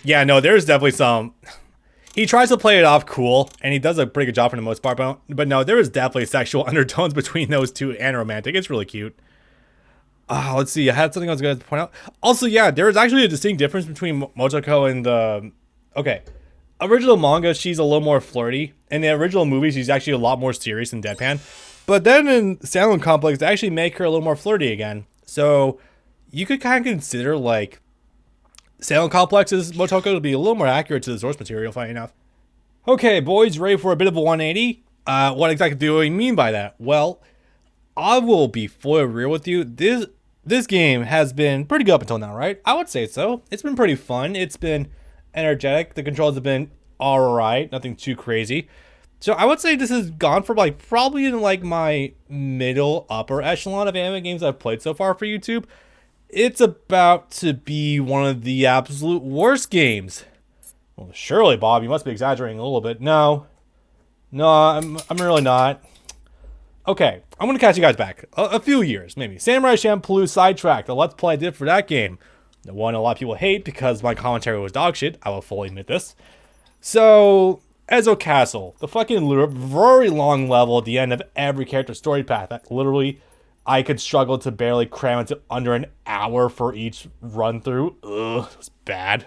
Yeah, no, there's definitely some. He tries to play it off cool, and he does a pretty good job for the most part. But no, there is definitely sexual undertones between those two and romantic. It's really cute. Let's see. I had something I was going to point out. Also, yeah, there is actually a distinct difference between Motoko and the. Okay. Original manga, she's a little more flirty. In the original movie, she's actually a lot more serious and deadpan. But then in Stanley Complex, they actually make her a little more flirty again. So you could kind of consider, like, Stanley Complex's Motoko to be a little more accurate to the source material, funny enough. Okay, boys, ready for a bit of a 180? What exactly do we mean by that? Well, I will be fully real with you. This game has been pretty good up until now, right? I would say so. It's been pretty fun. It's been energetic. The controls have been alright. Nothing too crazy. So I would say this has gone from like probably in like my middle upper echelon of anime games I've played so far for YouTube. It's about to be one of the absolute worst games. Well, surely, Bob, you must be exaggerating a little bit. No, I'm really not. Okay, I'm gonna catch you guys back a few years, maybe. Samurai Champloo Sidetracked, the Let's Play I did for that game. The one a lot of people hate because my commentary was dog shit. I will fully admit this. So, Ezo Castle, the fucking very long level at the end of every character story path that literally I could struggle to barely cram into under an hour for each run through. Ugh, it was bad.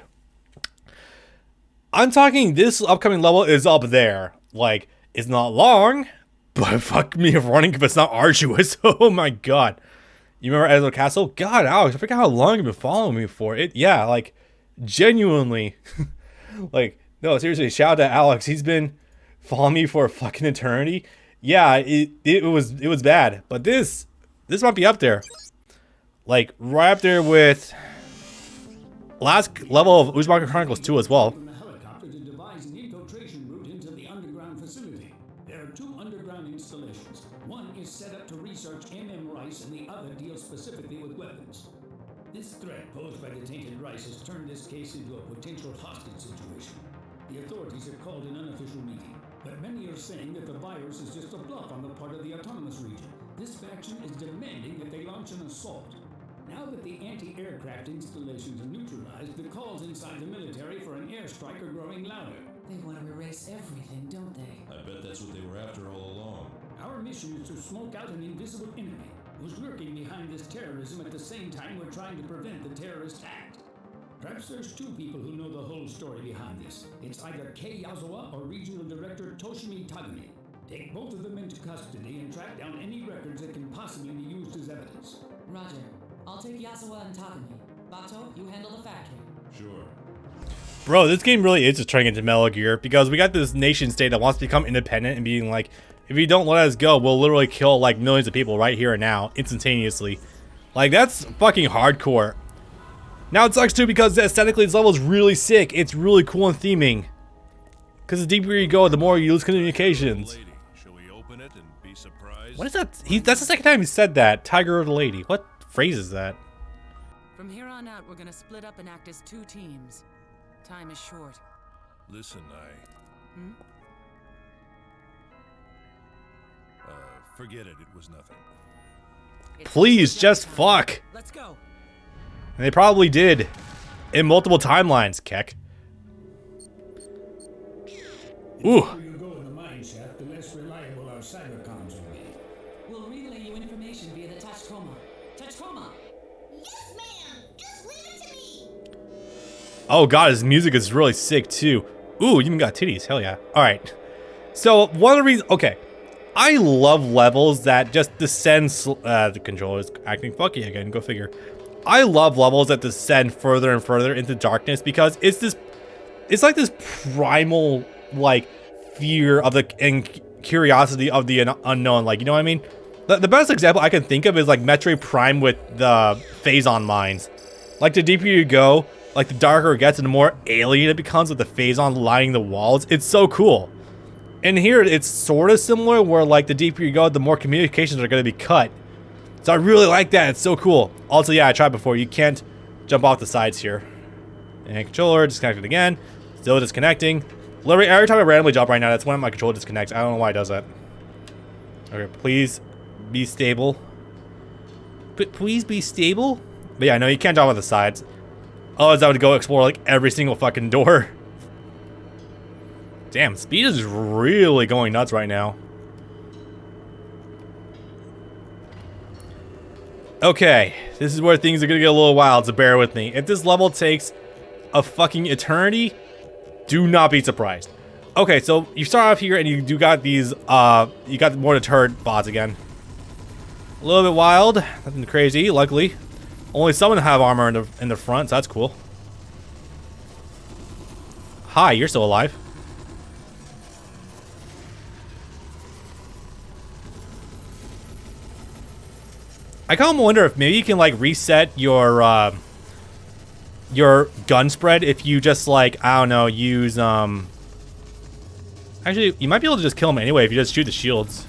I'm talking this upcoming level is up there. Like, it's not long, but fuck me if running if it's not arduous. Oh my god. You remember Ezo Castle? God, Alex, I forgot how long you've been following me for. Yeah, like, genuinely. Like, no, seriously, shout out to Alex. He's been following me for a fucking eternity. Yeah, it was bad. But this might be up there. Like, right up there with last level of Uzumaki Chronicles 2 as well. From the helicopter to devise an infiltration route into the underground facility. There are two underground installations. One is set up to research MM Rice and the other deals specifically with weapons. This threat posed by the tainted Rice has turned this case into a potential hostage situation. The authorities have called an unofficial meeting, but many are saying that the virus is just a bluff on the part of the autonomous region. This faction is demanding that they launch an assault. Now that the anti-aircraft installations are neutralized, the calls inside the military for an airstrike are growing louder. They want to erase everything, don't they? I bet that's what they were after all along. Our mission is to smoke out an invisible enemy who's lurking behind this terrorism at the same time we're trying to prevent the terrorist act. Perhaps there's two people who know the whole story behind this. It's either Kei Yazawa or Regional Director Toshimi Tagami. Take both of them into custody and track down any records that can possibly be used as evidence. Roger. I'll take Yazawa and Takumi. Bato, you handle the factory. Sure. Bro, this game really is just turning into Metal Gear because we got this nation state that wants to become independent and being like, if you don't let us go, we'll literally kill like millions of people right here and now, instantaneously. Like, that's fucking hardcore. Now it sucks too because aesthetically this level is really sick. It's really cool in theming. Because the deeper you go, the more you lose communications. Lady, shall we open it and be surprised? What is that? That's the second time he said that. Tiger or the lady. What phrase is that? From here on out, we're gonna split up and act as two teams. Time is short. Listen, forget it. It was nothing. Please, just fuck. Let's go. And they probably did. In multiple timelines, Keck. Ooh. The deeper you go in the mine shaft, the less reliable our cybercoms will be. We'll relay you information via the Tachikoma. Tachikoma! Yes, ma'am! Just leave it to me! Oh god, his music is really sick too. Ooh, you even got titties. Hell yeah. Alright. So, one of the reasons... Okay. I love levels that just descend... the controller's acting funky again. Go figure. I love levels that descend further and further into darkness because it's this... It's like this primal, like, fear of the... and curiosity of the unknown. Like, you know what I mean? The best example I can think of is, like, Metroid Prime with the Phazon mines. Like, the deeper you go... Like, the darker it gets and the more alien it becomes with the Phazon lining the walls. It's so cool. And here, it's sort of similar where, like, the deeper you go, the more communications are going to be cut. So I really like that. It's so cool. Also, yeah, I tried before. You can't jump off the sides here. And controller disconnected again. Still disconnecting. Literally, every time I randomly jump right now, that's when my controller disconnects. I don't know why it does that. Okay, please be stable. But please be stable. But yeah, no, you can't jump off the sides. Otherwise, I would go explore like every single fucking door. Damn, speed is really going nuts right now. Okay, this is where things are gonna get a little wild, so bear with me. If this level takes a fucking eternity, do not be surprised. Okay, so you start off here and you do got these, you got more deterrent bots again. A little bit wild, nothing crazy, luckily. Only some of them have armor in the front, so that's cool. Hi, you're still alive. I kind of wonder if maybe you can like reset your gun spread if you just like, I don't know, use actually you might be able to just kill them anyway if you just shoot the shields.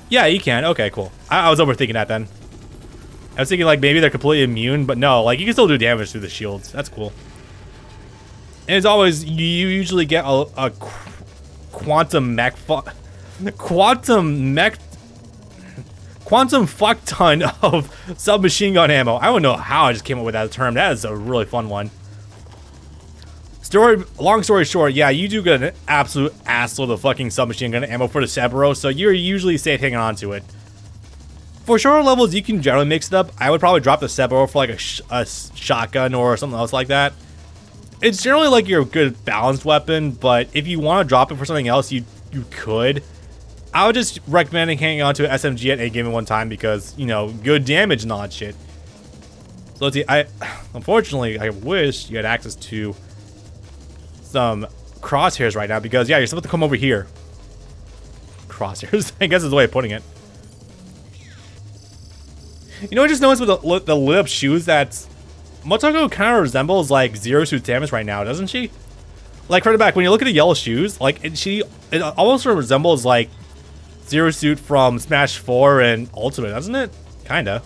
Yeah, you can. Okay, cool. I was overthinking that then. I was thinking like maybe they're completely immune, but no, like you can still do damage through the shields. That's cool. And as always, you usually get a quantum fuck ton of submachine gun ammo. I don't know how I just came up with that term. That is a really fun one. Long story short, yeah, you do get an absolute assload of fucking submachine gun ammo for the Cerberus, so you're usually safe hanging on to it. For shorter levels, you can generally mix it up. I would probably drop the Cerberus for like a shotgun or something else like that. It's generally like your good balanced weapon, but if you want to drop it for something else, you could. I would just recommend hanging on to an SMG at any given one time because, you know, good damage and all that shit. So let's see, unfortunately, I wish you had access to some crosshairs right now because, yeah, you're supposed to come over here. Crosshairs, I guess is the way of putting it. You know, I just noticed with the lit up shoes that Motoko kind of resembles like Zero Suit Samus right now, doesn't she? Like, from the back, when you look at the yellow shoes, like, it almost sort of resembles like Zero Suit from Smash 4 and Ultimate, doesn't it? Kinda.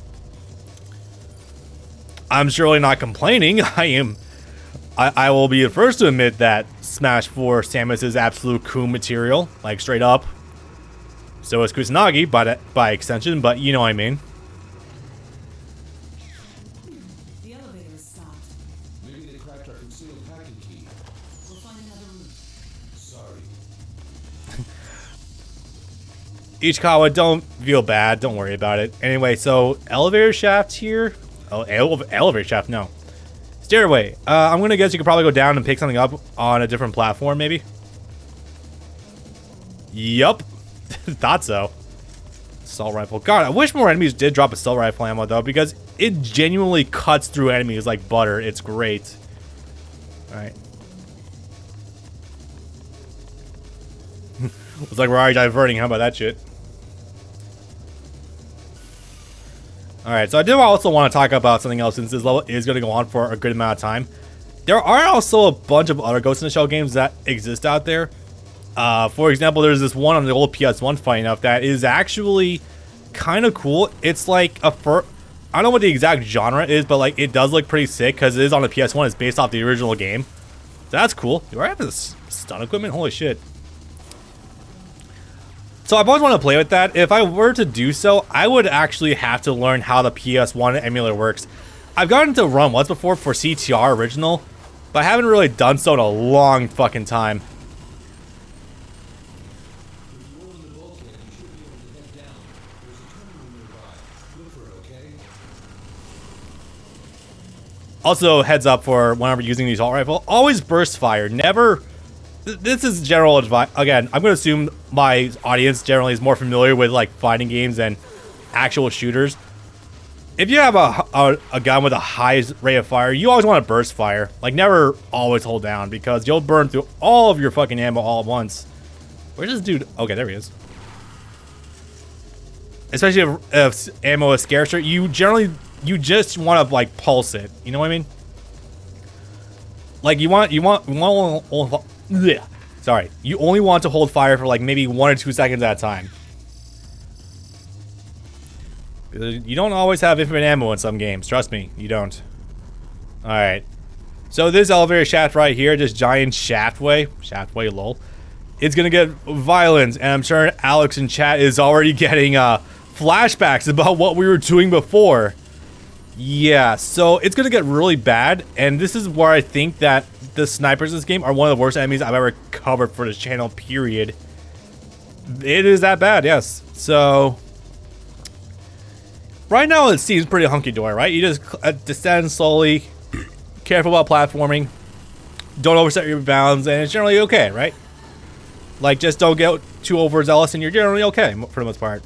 I'm surely not complaining. I will be the first to admit that Smash 4 Samus is absolute cool material, like straight up. So is Kusanagi by extension, but you know what I mean. The elevator is stopped. Maybe they cracked our concealed packing key. We'll find another route. Sorry. Ichikawa, don't feel bad. Don't worry about it. Anyway, so elevator shaft here. Oh, elevator shaft, no. Stairway. I'm gonna guess you could probably go down and pick something up on a different platform, maybe. Yup. Thought so. Assault rifle. God, I wish more enemies did drop assault rifle ammo though, because it genuinely cuts through enemies like butter. It's great. Alright. Looks like we're already diverting. How about that shit? Alright, so I do also want to talk about something else since this level is going to go on for a good amount of time. There are also a bunch of other Ghost in the Shell games that exist out there. For example, there's this one on the old PS1, funny enough, that is actually kind of cool. It's like I don't know what the exact genre is, but like it does look pretty sick because it is on the PS1. It's based off the original game. So that's cool. Do I have this stun equipment? Holy shit. So I've always wanted to play with that. If I were to do so, I would actually have to learn how the PS1 emulator works. I've gotten to run once before for CTR original, but I haven't really done so in a long fucking time. Also, heads up for whenever using the assault rifle, always burst fire. Never. This is general advice. Again, I'm going to assume my audience generally is more familiar with like fighting games than actual shooters. If you have a gun with a high rate of fire, you always want to burst fire. Like, never always hold down because you'll burn through all of your fucking ammo all at once. Where's this dude? Okay, there he is. Especially if ammo is scarcer, you just want to like pulse it. You know what I mean? Like you only want to hold fire for like maybe 1 or 2 seconds at a time. You don't always have infinite ammo in some games. Trust me, you don't. Alright. So this elevator shaft right here, this giant shaftway, lol, it's gonna get violent, and I'm sure Alex in chat is already getting flashbacks about what we were doing before. Yeah, so it's gonna get really bad, and this is where I think that the snipers in this game are one of the worst enemies I've ever covered for this channel, period. It is that bad, yes. So right now it seems pretty hunky-dory, right? You just descend slowly, careful about platforming, don't overset your bounds, and it's generally okay, right? Like, just don't get too overzealous and you're generally okay for the most part.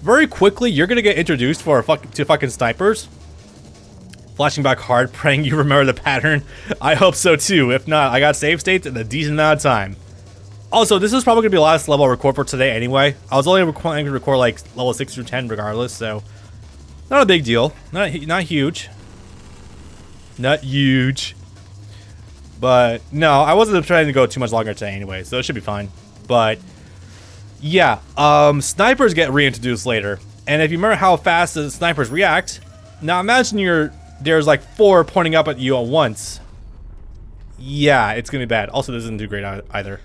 Very quickly, you're gonna get introduced to fucking snipers. Flashing back hard, praying you remember the pattern. I hope so too. If not, I got save states in a decent amount of time. Also, this is probably gonna be the last level I record for today anyway. I was only planning to record like level 6 through 10 regardless, so not a big deal. Not huge. Not huge. But no, I wasn't trying to go too much longer today anyway, so it should be fine. But yeah, snipers get reintroduced later. And if you remember how fast the snipers react, now imagine there's like 4 pointing up at you at once. Yeah, it's gonna be bad. Also, this isn't too great either.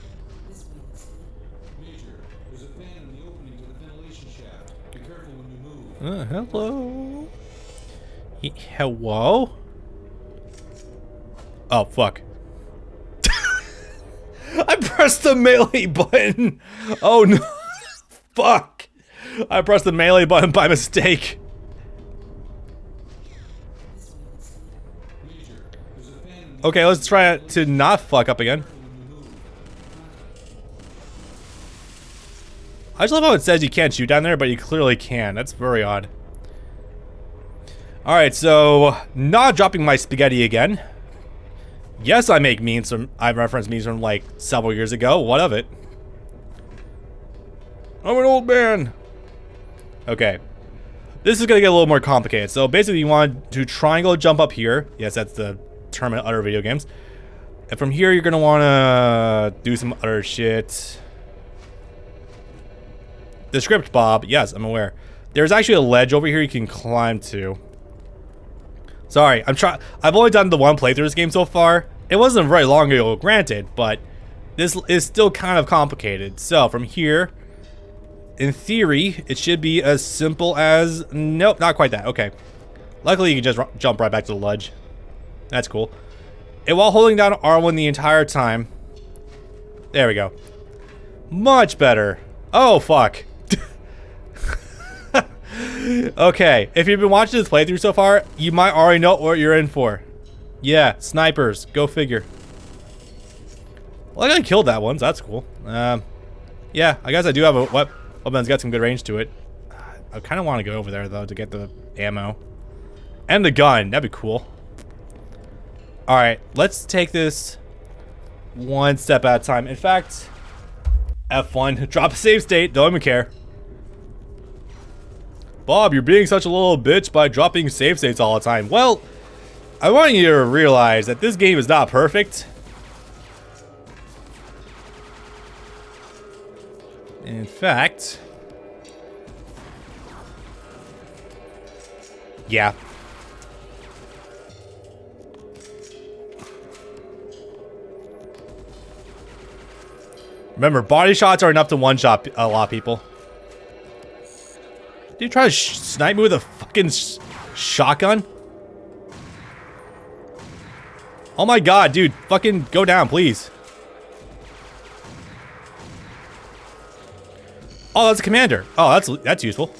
Major, there's a fan in the opening to the ventilation shaft. Be careful when you move. Hello? Hello? Oh, fuck. I pressed the melee button. Oh no. Fuck. I pressed the melee button by mistake. Major, there's a fan in the Okay, let's try to not fuck up again. I just love how it says you can't shoot down there, but you clearly can. That's very odd. Alright, so not dropping my spaghetti again. Yes, I make memes from, I referenced memes from like several years ago. What of it? I'm an old man. Okay. This is gonna get a little more complicated. So basically you want to triangle jump up here. Yes, that's the term in other video games. And from here you're gonna wanna do some other shit. The script, Bob. Yes, I'm aware. There's actually a ledge over here you can climb to. Sorry, I've only done the one playthrough of this game so far. It wasn't very long ago, granted, but this is still kind of complicated. So from here, in theory, it should be as simple as... Nope, not quite that. Okay. Luckily, you can just jump right back to the ledge. That's cool. And while holding down R1 the entire time... There we go. Much better. Oh, fuck. Okay, if you've been watching this playthrough so far, you might already know what you're in for. Yeah, snipers. Go figure. Well, I killed that one, so that's cool. Yeah, I guess I do have a weapon that's got some good range to it. I kind of want to go over there, though, to get the ammo. And the gun. That'd be cool. Alright, let's take this one step at a time. In fact, F1. Drop a save state. Don't even care. Bob, you're being such a little bitch by dropping save states all the time. Well, I want you to realize that this game is not perfect. In fact... Yeah. Remember, body shots are enough to one-shot a lot of people. Did you try to snipe me with a fucking shotgun? Oh my god, dude. Fucking go down, please. Oh, that's a commander. Oh, that's useful.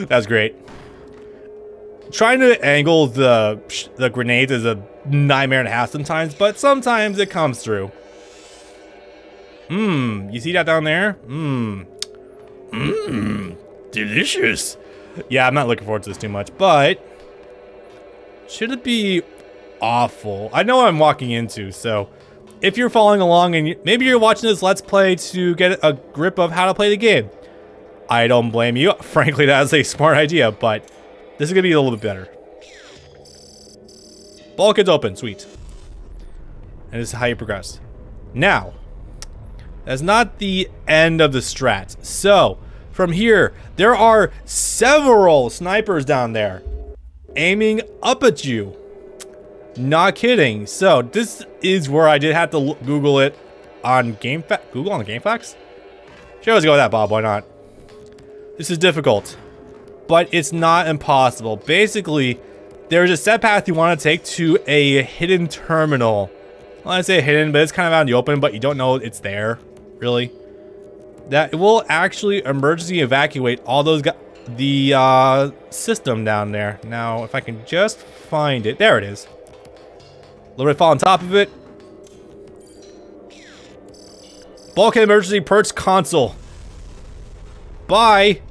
That's great. Trying to angle the grenades is a nightmare and a half sometimes, but sometimes it comes through. You see that down there? Delicious. Yeah, I'm not looking forward to this too much, but should it be awful? I know what I'm walking into, so if you're following along and maybe you're watching this Let's Play to get a grip of how to play the game, I don't blame you. Frankly, that's a smart idea, but this is gonna be a little bit better. Bulkhead's open, sweet. And this is how you progress. Now, that's not the end of the strat. So, from here, there are several snipers down there aiming up at you. Not kidding. So this is where I did have to Google it on Google on the GameFAQs? Sure, let's go with that, Bob. Why not? This is difficult, but it's not impossible. Basically, there's a set path you want to take to a hidden terminal. Well, I say hidden, but it's kind of out in the open, but you don't know it's there, really. That will actually emergency evacuate all those the system down there. Now, if I can just find it. There it is. A little bit fall on top of it. Bulkhead emergency perch console. Bye.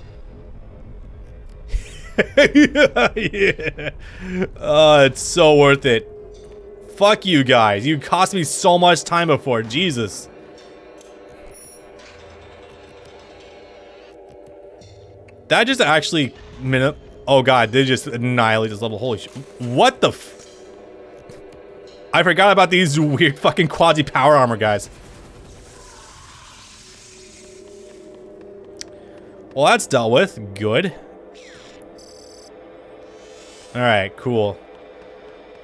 Yeah. It's so worth it. Fuck you guys. You cost me so much time before. Jesus. That just actually oh god, they just annihilate this level. Holy shit. What the I forgot about these weird fucking quasi power armor guys. Well, that's dealt with. Good. Alright, cool.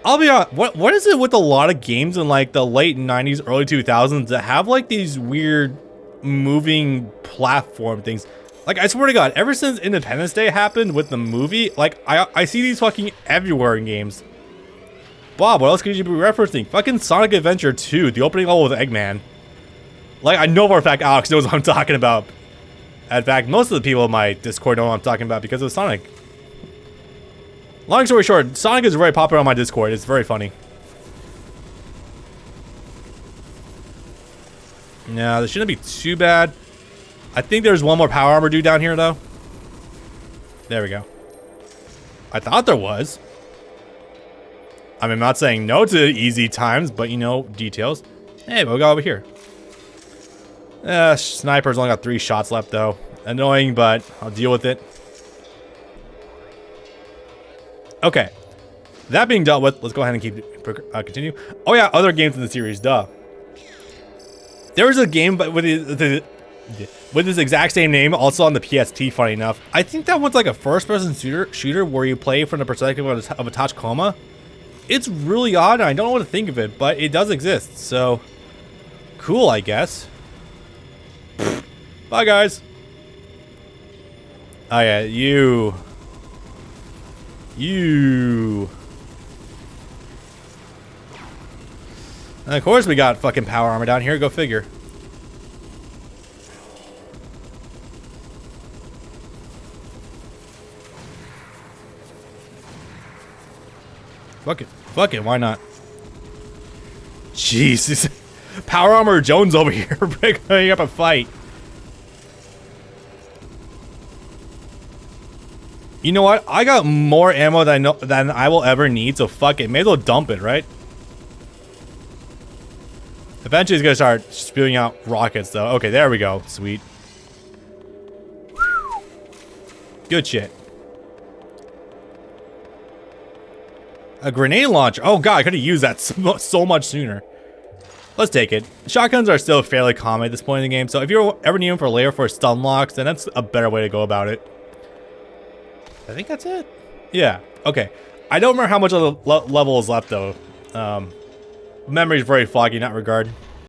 I'll be honest, what is it with a lot of games in like the late 90s, early 2000s that have like these weird moving platform things? Like, I swear to God, ever since Independence Day happened with the movie, like, I see these fucking everywhere in games. Bob, what else could you be referencing? Fucking Sonic Adventure 2, the opening level with Eggman. Like, I know for a fact Alex knows what I'm talking about. In fact, most of the people in my Discord know what I'm talking about because of Sonic. Long story short, Sonic is very popular on my Discord. It's very funny. No, this shouldn't be too bad. I think there's one more power armor dude down here, though. There we go. I thought there was. I mean, I'm not saying no to easy times, but, you know, details. Hey, what we got over here? Sniper's only got 3 shots left, though. Annoying, but I'll deal with it. Okay. That being dealt with, let's go ahead and continue. Oh, yeah, other games in the series, duh. There was a game but with this exact same name, also on the PSP, funny enough. I think that one's like a first-person shooter where you play from the perspective of a Tachikoma. It's really odd, and I don't know what to think of it, but it does exist, so... Cool, I guess. Bye, guys. Oh, yeah, you... And of course we got fucking power armor down here, go figure. Fuck it, why not? Jesus. Power Armor Jones over here breaking up a fight. You know what? I got more ammo than I will ever need, so fuck it. May as well dump it, right? Eventually it's gonna start spewing out rockets though. Okay, there we go. Sweet. Good shit. A grenade launcher. Oh god, I could have used that so much sooner. Let's take it. Shotguns are still fairly common at this point in the game, so if you ever need them for layer for stun locks, then that's a better way to go about it. I think that's it. Yeah, okay. I don't remember how much of the level is left though. Memory's very foggy in that regard.